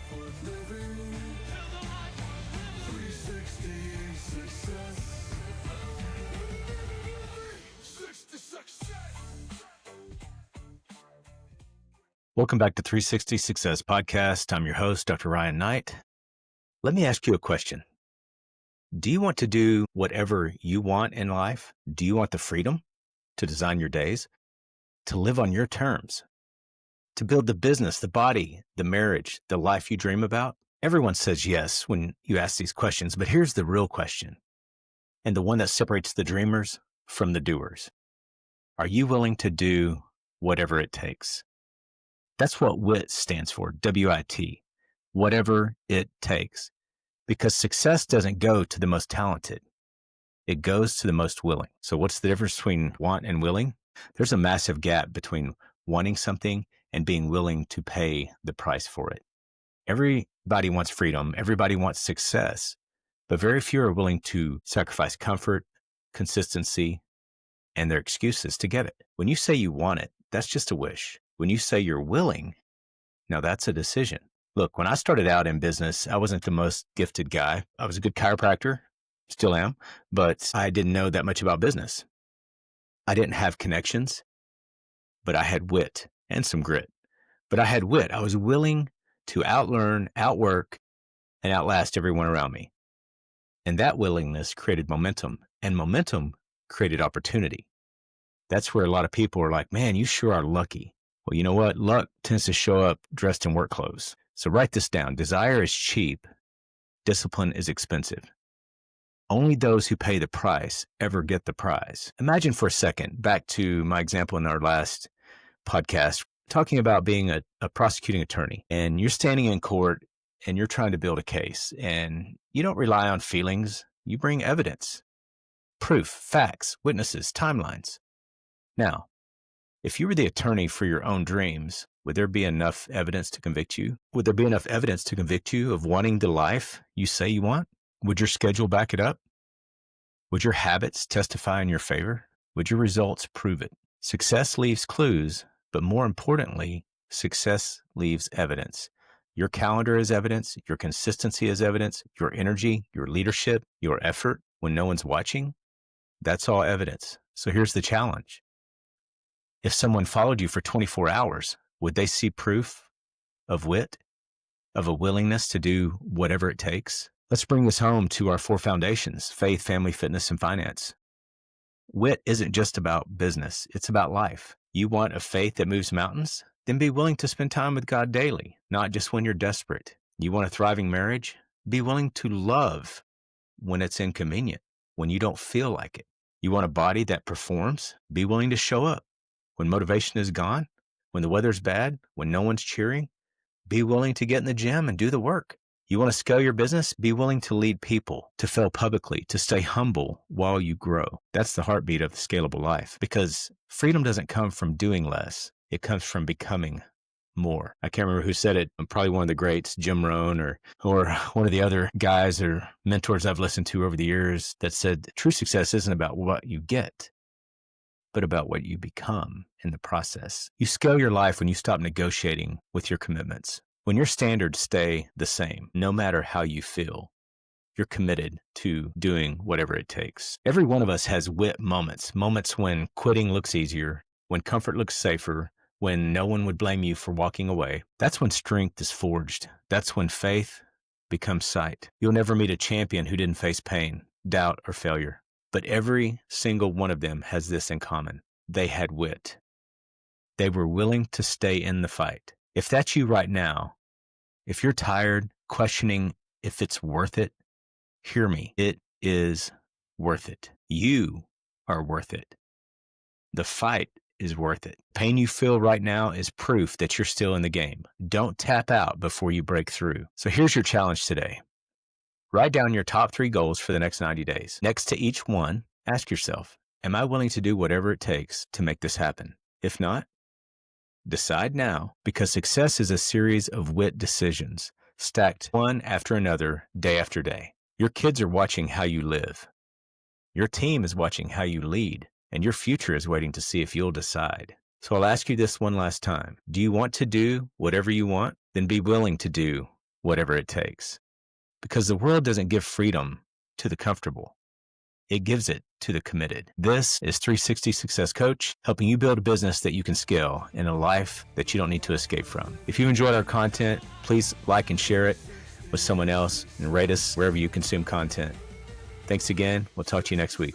life worth living. 360 success. 360 success. Welcome back to 360 Success Podcast. I'm your host, Dr. Ryan Knight. Let me ask you a question. Do you want to do whatever you want in life? Do you want the freedom to design your days, to live on your terms, to build the business, the body, the marriage, the life you dream about? Everyone says yes when you ask these questions, but here's the real question, and the one that separates the dreamers from the doers. Are you willing to do whatever it takes? That's what WIT stands for, W-I-T, whatever it takes. Because success doesn't go to the most talented. It goes to the most willing. So what's the difference between want and willing? There's a massive gap between wanting something and being willing to pay the price for it. Everybody wants freedom. Everybody wants success. But very few are willing to sacrifice comfort, consistency, and their excuses to get it. When you say you want it, that's just a wish. When you say you're willing, now that's a decision. Look, when I started out in business, I wasn't the most gifted guy. I was a good chiropractor, still am, but I didn't know that much about business. I didn't have connections, but I had wit and some grit. But I had wit. I was willing to outlearn, outwork, and outlast everyone around me. And that willingness created momentum, and momentum created opportunity. That's where a lot of people are like, man, you sure are lucky. Well, you know what? Luck tends to show up dressed in work clothes. So write this down. Desire is cheap. Discipline is expensive. Only those who pay the price ever get the prize. Imagine for a second, back to my example in our last podcast, talking about being a prosecuting attorney, and you're standing in court and you're trying to build a case, and you don't rely on feelings. You bring evidence, proof, facts, witnesses, timelines. Now, if you were the attorney for your own dreams, would there be enough evidence to convict you? Would there be enough evidence to convict you of wanting the life you say you want? Would your schedule back it up? Would your habits testify in your favor? Would your results prove it? Success leaves clues, but more importantly, success leaves evidence. Your calendar is evidence. Your consistency is evidence. Your energy, your leadership, your effort when no one's watching, that's all evidence. So here's the challenge. If someone followed you for 24 hours, would they see proof of wit, of a willingness to do whatever it takes? Let's bring this home to our 4 foundations: faith, family, fitness, and finance. Wit isn't just about business. It's about life. You want a faith that moves mountains? Then be willing to spend time with God daily, not just when you're desperate. You want a thriving marriage? Be willing to love when it's inconvenient, when you don't feel like it. You want a body that performs? Be willing to show up. When motivation is gone, when the weather's bad, when no one's cheering, be willing to get in the gym and do the work. You want to scale your business? Be willing to lead people, to fail publicly, to stay humble while you grow. That's the heartbeat of the scalable life, because freedom doesn't come from doing less. It comes from becoming more. I can't remember who said it. Probably one of the greats, Jim Rohn, or one of the other guys or mentors I've listened to over the years that said true success isn't about what you get, but about what you become in the process. You scale your life when you stop negotiating with your commitments. When your standards stay the same, no matter how you feel, you're committed to doing whatever it takes. Every one of us has wit moments when quitting looks easier, when comfort looks safer, when no one would blame you for walking away. That's when strength is forged. That's when faith becomes sight. You'll never meet a champion who didn't face pain, doubt, or failure. But every single one of them has this in common. They had wit. They were willing to stay in the fight. If that's you right now, if you're tired, questioning if it's worth it, hear me. It is worth it. You are worth it. The fight is worth it. Pain you feel right now is proof that you're still in the game. Don't tap out before you break through. So here's your challenge today. Write down your top 3 goals for the next 90 days. Next to each one, ask yourself, am I willing to do whatever it takes to make this happen? If not, decide now, because success is a series of wit decisions, stacked one after another, day after day. Your kids are watching how you live. Your team is watching how you lead, and your future is waiting to see if you'll decide. So I'll ask you this one last time. Do you want to do whatever you want? Then be willing to do whatever it takes. Because the world doesn't give freedom to the comfortable. It gives it to the committed. This is 360 Success Coach, helping you build a business that you can scale and a life that you don't need to escape from. If you enjoyed our content, please like and share it with someone else and rate us wherever you consume content. Thanks again. We'll talk to you next week.